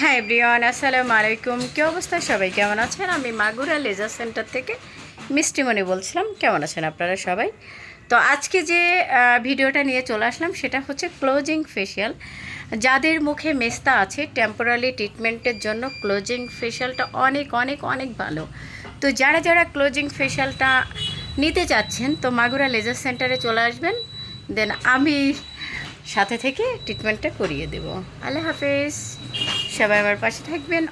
হ্যাঁ এভরিওয়ান, আসসালামু আলাইকুম। কী অবস্থা, সবাই কেমন আছেন? আমি মাগুরা লেজার সেন্টার থেকে মিষ্টিমণি বলছিলাম। কেমন আছেন আপনারা সবাই? তো আজকে যে ভিডিওটা নিয়ে চলে আসলাম সেটা হচ্ছে ক্লোজিং ফেশিয়াল। যাদের মুখে মেস্তা আছে, টেম্পোরারি ট্রিটমেন্টের জন্য ক্লোজিং ফেশিয়ালটা অনেক অনেক অনেক ভালো। তো যারা যারা ক্লোজিং ফেশিয়ালটা নিতে চাচ্ছেন তো মাগুরা লেজার সেন্টারে চলে আসবেন, দেন আমি সাথে থেকে ট্রিটমেন্টটা করিয়ে দেব। আল্লাহ হাফেজ, সবাই আমার পাশে থাকবেন।